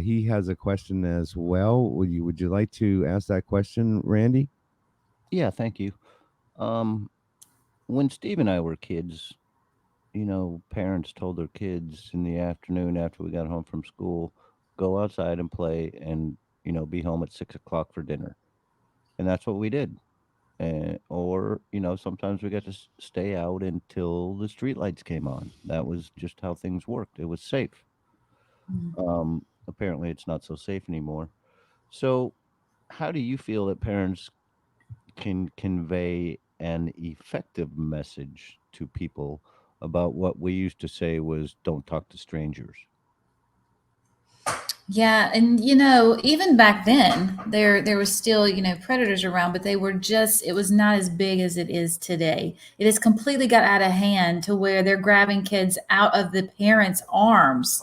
He has a question as well. Would you like to ask that question, Randy?
Yeah, thank you. When Steve and I were kids, parents told their kids in the afternoon after we got home from school, go outside and play and, be home at 6 o'clock for dinner. And that's what we did. Or, sometimes we got to stay out until the streetlights came on. That was just how things worked. It was safe. Apparently it's not so safe anymore. So how do you feel that parents can convey an effective message to people about what we used to say was don't talk to strangers?
Yeah, and even back then, there was still, predators around, but they were it was not as big as it is today. It has completely got out of hand to where they're grabbing kids out of the parents' arms.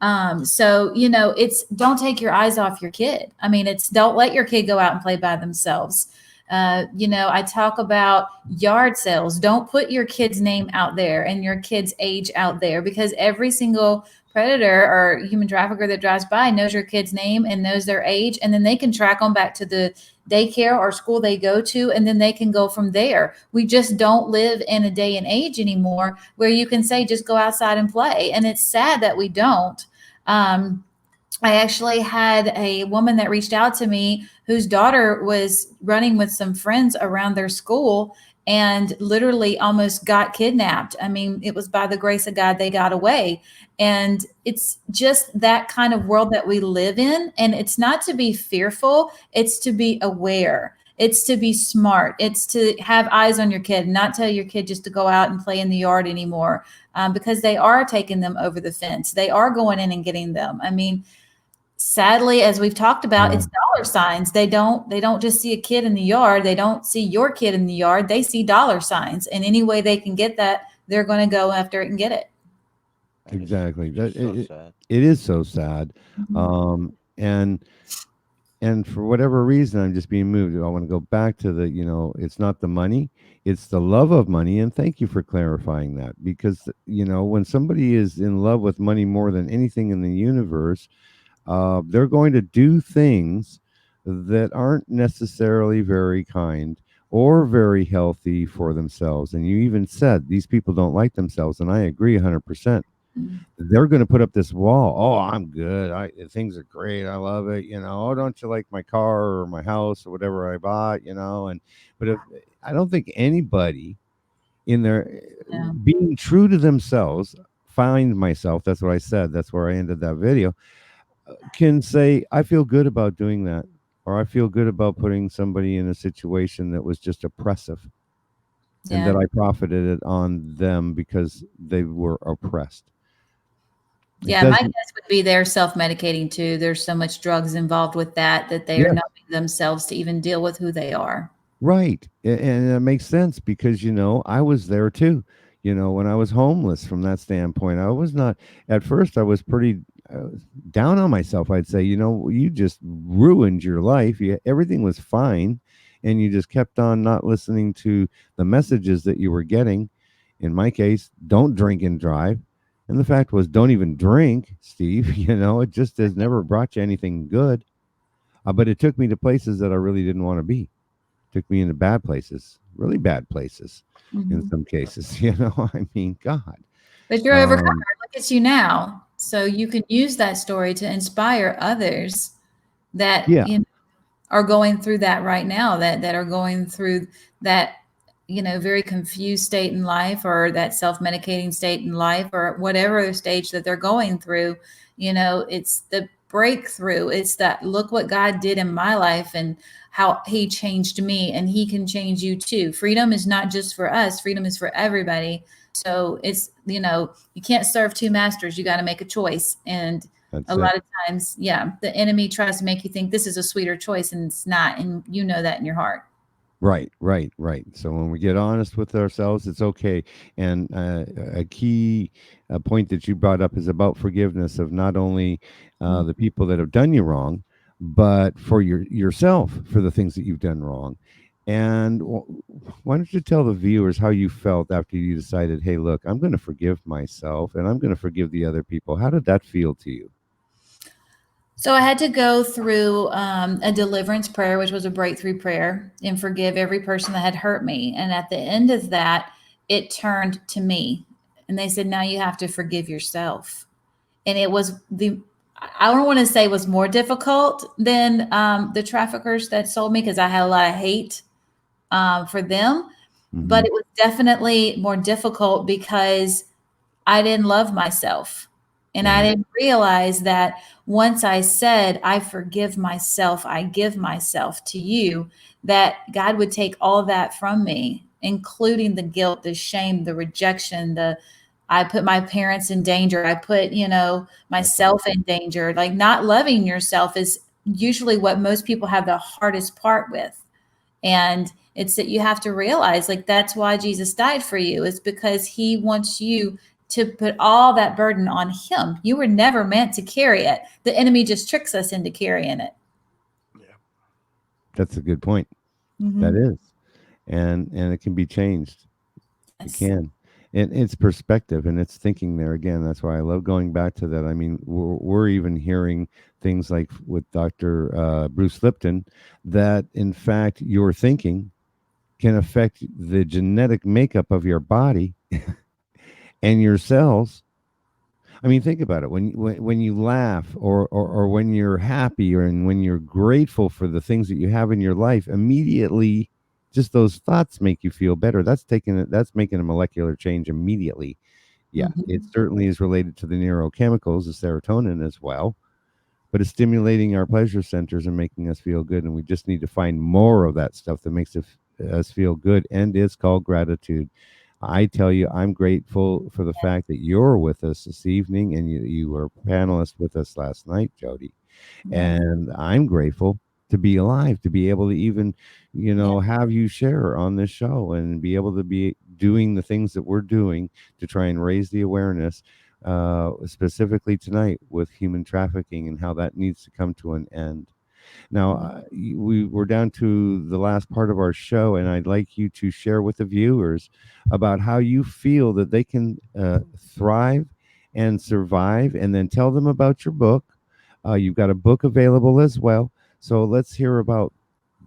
So, it's don't take your eyes off your kid. I mean, it's don't let your kid go out and play by themselves. I talk about yard sales. Don't put your kid's name out there and your kid's age out there, because every single predator or human trafficker that drives by knows your kid's name and knows their age, and then they can track them back to the daycare or school they go to, and then they can go from there. We just don't live in a day and age anymore where you can say, just go outside and play. And it's sad that we don't. I actually had a woman that reached out to me whose daughter was running with some friends around their school and literally almost got kidnapped. I mean, it was by the grace of God they got away. And it's just that kind of world that we live in. And it's not to be fearful, it's to be aware. It's to be smart. It's to have eyes on your kid, not tell your kid just to go out and play in the yard anymore, because they are taking them over the fence. They are going in and getting them. I mean, sadly, as we've talked about, it's dollar signs. They don't just see a kid in the yard. They don't see your kid in the yard. They see dollar signs, and any way they can get that, they're going to go after it and get it.
Exactly.
It's so sad.
It is so sad. And for whatever reason, I'm just being moved. I want to go back to the, it's not the money, it's the love of money. And thank you for clarifying that, because, when somebody is in love with money more than anything in the universe, they're going to do things that aren't necessarily very kind or very healthy for themselves. And you even said these people don't like themselves. And I agree 100%. They're going to put up this wall. Oh, I'm good. Things are great. I love it. Oh, don't you like my car or my house or whatever I bought, but I don't think anybody in their being true to themselves, find myself. That's what I said. That's where I ended that video. Can say, I feel good about doing that, or I feel good about putting somebody in a situation that was just oppressive, and that I profited it on them because they were oppressed.
My guess would be they're self-medicating too. There's so much drugs involved with that they are numbing themselves to even deal with who they are.
Right. And that makes sense because, I was there too. When I was homeless, from that standpoint, I was not, at first I was pretty down on myself. I'd say, you just ruined your life. Everything was fine. And you just kept on not listening to the messages that you were getting. In my case, don't drink and drive. And the fact was, don't even drink, Steve. It just has never brought you anything good. But it took me to places that I really didn't want to be. Took me into bad places, really bad places in some cases. I mean, God.
But you're overcomer. Look at you now. So you can use that story to inspire others that are going through that right now, that are going through that, very confused state in life, or that self-medicating state in life, or whatever stage that they're going through. It's the breakthrough. It's that, look what God did in my life and how he changed me, and he can change you too. Freedom is not just for us. Freedom is for everybody. So it's, you can't serve two masters. You got to make a choice. And a lot of times, the enemy tries to make you think this is a sweeter choice, and it's not. And you know that in your heart.
Right. So when we get honest with ourselves, it's okay. And a key point that you brought up is about forgiveness of not only the people that have done you wrong, but for yourself, for the things that you've done wrong. And why don't you tell the viewers how you felt after you decided, hey, look, I'm going to forgive myself and I'm going to forgive the other people. How did that feel to you?
So I had to go through a deliverance prayer, which was a breakthrough prayer, and forgive every person that had hurt me. And at the end of that, it turned to me, and they said, now you have to forgive yourself. And it was I don't want to say it was more difficult than the traffickers that sold me, because I had a lot of hate for them, but it was definitely more difficult because I didn't love myself. And I didn't realize that once I said, I forgive myself, I give myself to you, that God would take all that from me, including the guilt, the shame, the rejection, I put my parents in danger. I put, myself in danger. Like, not loving yourself is usually what most people have the hardest part with. And it's that you have to realize, like, that's why Jesus died for you. It's because he wants you to put all that burden on him. You were never meant to carry it. The enemy just tricks us into carrying it.
Yeah. That's a good point. That is. And it can be changed. Yes. It can. And it's perspective and it's thinking there again. That's why I love going back to that. I mean, we're even hearing things like with Dr. Bruce Lipton that, in fact, your thinking can affect the genetic makeup of your body and your cells. I mean, think about it. When you laugh, or when you're happy, or and when you're grateful for the things that you have in your life, immediately, just those thoughts make you feel better. That's making a molecular change immediately. Yeah, it
Mhm.
certainly is related to the neurochemicals, the serotonin as well, but it's stimulating our pleasure centers and making us feel good. And we just need to find more of that stuff that makes us feel good. And it's called gratitude. I tell you, I'm grateful for the fact that you're with us this evening, and you were a panelist with us last night, Jody.
Yeah.
And I'm grateful to be alive, to be able to even,
Yeah.
have you share on this show and be able to be doing the things that we're doing to try and raise the awareness, specifically tonight with human trafficking and how that needs to come to an end. Now, we're down to the last part of our show, and I'd like you to share with the viewers about how you feel that they can thrive and survive, and then tell them about your book. You've got a book available as well. So let's hear about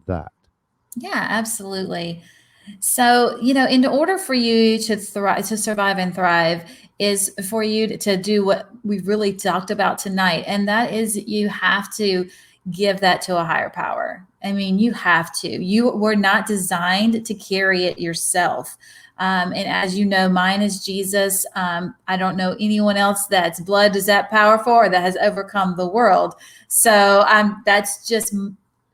that.
Yeah, absolutely. So, in order for you to thrive, to survive and thrive, is for you to do what we really talked about tonight. And that is, you have to give that to a higher power. I mean, you have to. You were not designed to carry it yourself. And as you know, mine is Jesus. I don't know anyone else that's blood is that powerful or that has overcome the world. So that's just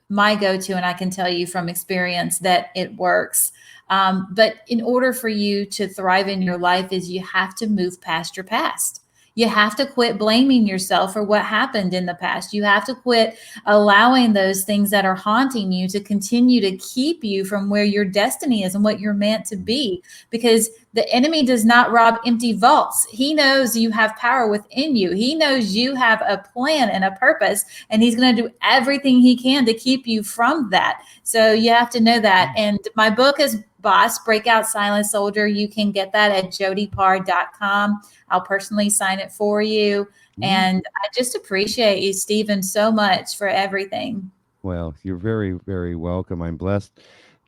my go-to, and I can tell you from experience that it works. But in order for you to thrive in your life, is you have to move past your past. You have to quit blaming yourself for what happened in the past. You have to quit allowing those things that are haunting you to continue to keep you from where your destiny is and what you're meant to be. Because the enemy does not rob empty vaults. He knows you have power within you. He knows you have a plan and a purpose, and he's going to do everything he can to keep you from that. So you have to know that. And my book is Boss Breakout Silent Soldier. You can get that at jodypar.com. I'll personally sign it for you. And I just appreciate you, Stephen, so much for everything.
Well, you're very, very welcome. I'm blessed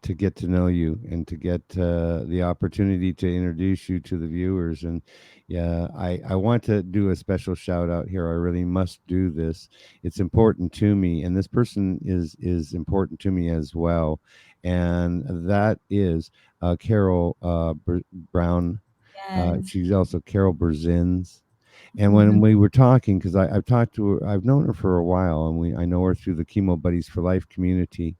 to get to know you and to get the opportunity to introduce you to the viewers. And yeah, I want to do a special shout out here. I really must do this. It's important to me, and this person is important to me as well. And that is Carol Brown.
Yes.
She's also Carol Berzins. And when
Mhm.
we were talking, because I've talked to her, I've known her for a while, and I know her through the Chemo Buddies for Life community,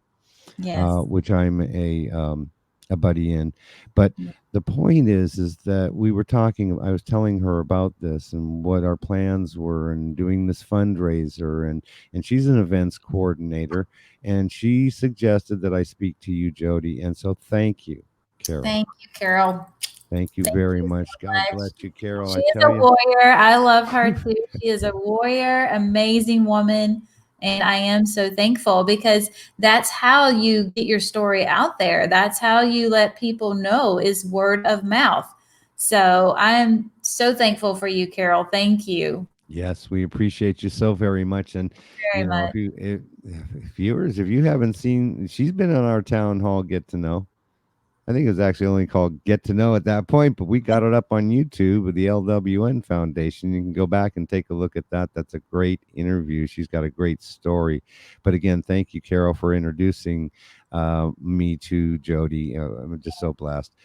Yes.
which I'm a buddy in. But the point is that we were talking. I was telling her about this and what our plans were, and doing this fundraiser, and she's an events coordinator, and she suggested that I speak to you, Jody. And so, thank you, Carol.
Thank you, Carol.
Thank you
Thank
very
you
much. God
so much.
bless you, Carol.
She
I
is
tell
a
you.
warrior. I love her too. She is a warrior, amazing woman. And I am so thankful because that's how you get your story out there. That's how you let people know, is word of mouth. So I'm so thankful for you, Carol. Thank you
Yes, we appreciate you so very much. And
very much.
if viewers, if you haven't seen, she's been on our town hall get to know. I think it was actually only called Get to Know at that point, but we got it up on YouTube with the LWN Foundation. You can go back and take a look at that. That's a great interview. She's got a great story. But again, thank you, Carol, for introducing me to Jody. I'm just so blessed.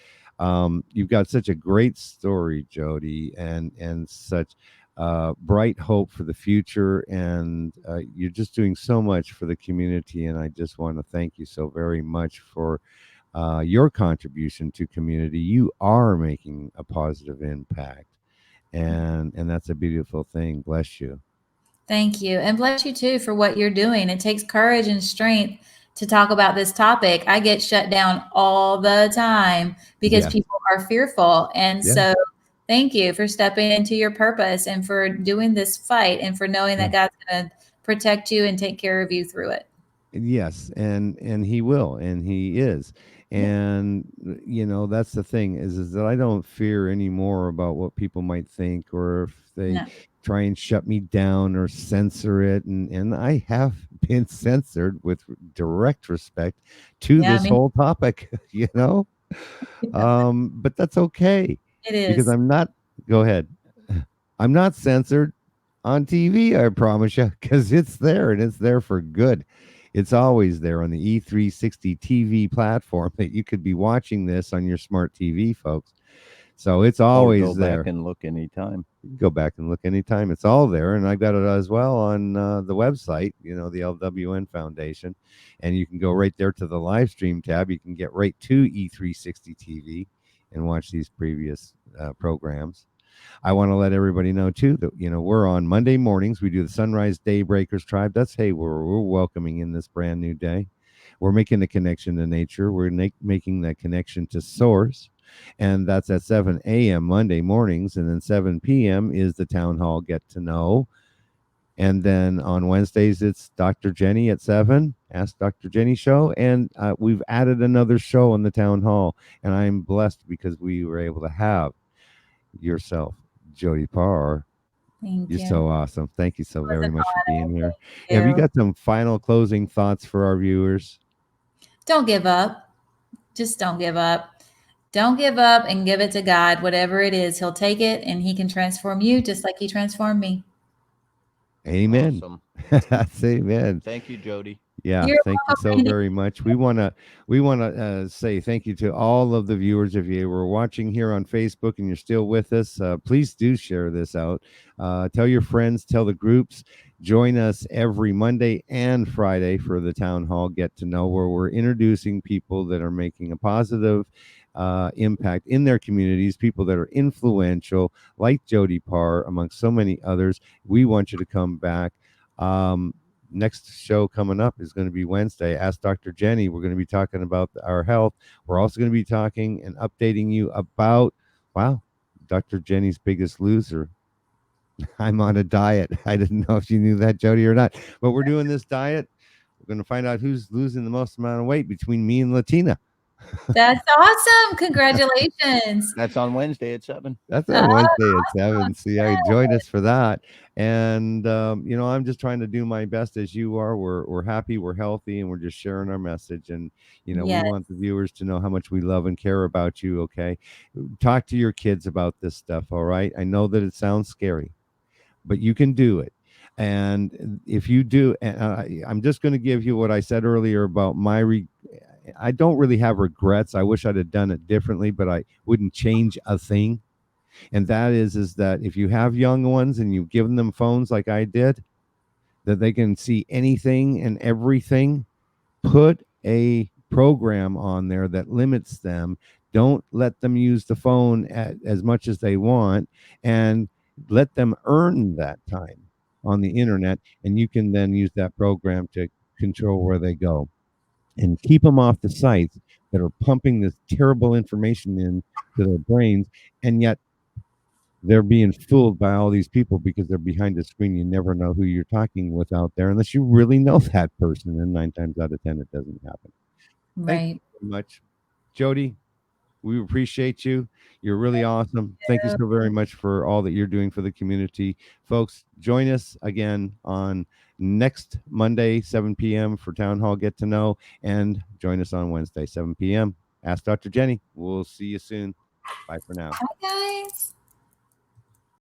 You've got such a great story, Jody, and such bright hope for the future. And you're just doing so much for the community. And I just want to thank you so very much for your contribution to community. You are making a positive impact, and that's a beautiful thing. Bless you.
Thank you. And bless you too for what you're doing. It takes courage and strength to talk about this topic. I get shut down all the time because
Yes,
people are fearful. And
yes,
so thank you for stepping into your purpose and for doing this fight and for knowing that
yes.
God's going to protect you and take care of you through it.
Yes, and he will, and he is. And that's the thing is that I don't fear anymore about what people might think, or if they
No.
try and shut me down or censor it. And I have been censored with direct respect to
Yeah, I
this
mean,
whole topic. But that's okay,
it
because
is.
I'm not. Go ahead. I'm not censored on TV, I promise you, because it's there, and it's there for good. It's always there on the E360 TV platform that you could be watching this on your smart TV, folks. So it's
Or go
always
back
there.
and look anytime.
Go back and look anytime. It's all there. And I got it as well on the website, the LWN Foundation. And you can go right there to the live stream tab. You can get right to E360 TV and watch these previous programs. I want to let everybody know too that we're on Monday mornings. We do the Sunrise Daybreakers Tribe. That's we're welcoming in this brand new day. We're making the connection to nature. We're making that connection to source, and that's at 7 a.m. Monday mornings, and then 7 p.m. is the town hall get to know. And then on Wednesdays, it's Dr. Jenny at 7, Ask Dr. Jenny show. And we've added another show in the town hall. And I'm blessed because we were able to have yourself, Jody Paar.
Thank
You're
you.
so awesome. Thank you so
It was
very
an
much for being here.
honor.
Have you
Thank you.
got some final closing thoughts for our viewers?
Don't give up. Just don't give up. Don't give up and give it to God. Whatever it is, He'll take it and He can transform you just like He transformed me.
Amen.
Awesome.
That's amen.
Thank you, Jody.
Yeah,
You're
thank you
welcome,
so
Randy.
very much. We want to say thank you to all of the viewers. If you were watching here on Facebook and you're still with us, please do share this out. Tell your friends, tell the groups. Join us every Monday and Friday for the Town Hall Get to Know, where we're introducing people that are making a positive impact in their communities, people that are influential, like Jody Paar, amongst so many others. We want you to come back. Next show coming up is going to be Wednesday. Ask Dr. Jenny. We're going to be talking about our health. We're also going to be talking and updating you about, wow, Dr. Jenny's biggest loser. I'm on a diet. I didn't know if you knew that, Jody, or not. But we're doing this diet. We're going to find out who's losing the most amount of weight between me and Latina.
That's awesome. Congratulations.
That's on Wednesday at 7.
That's
Oh,
on Wednesday at 7.
awesome.
See, I join us for that. And, I'm just trying to do my best as you are. We're happy, we're healthy, and we're just sharing our message. And, we
Yes.
want the viewers to know how much we love and care about you. Okay. Talk to your kids about this stuff. All right. I know that it sounds scary, but you can do it. And if you do, and I'm just going to give you what I said earlier about I don't really have regrets. I wish I'd have done it differently, but I wouldn't change a thing. And that is that if you have young ones and you've given them phones like I did, that they can see anything and everything, put a program on there that limits them. Don't let them use the phone as much as they want, and let them earn that time on the internet. And you can then use that program to control where they go, and keep them off the sites that are pumping this terrible information into their brains. And yet they're being fooled by all these people because they're behind a screen. You never know who you're talking with out there unless you really know that person. And 9 times out of 10, it doesn't happen. Thank
Right.
you very much, Jody. We appreciate you. You're really awesome. Thank you so very much for all that you're doing for the community. Folks, join us again on next Monday, 7 p.m. for Town Hall Get to Know, and join us on Wednesday, 7 p.m. Ask Dr. Jenny. We'll see you soon. Bye for now.
Bye, guys.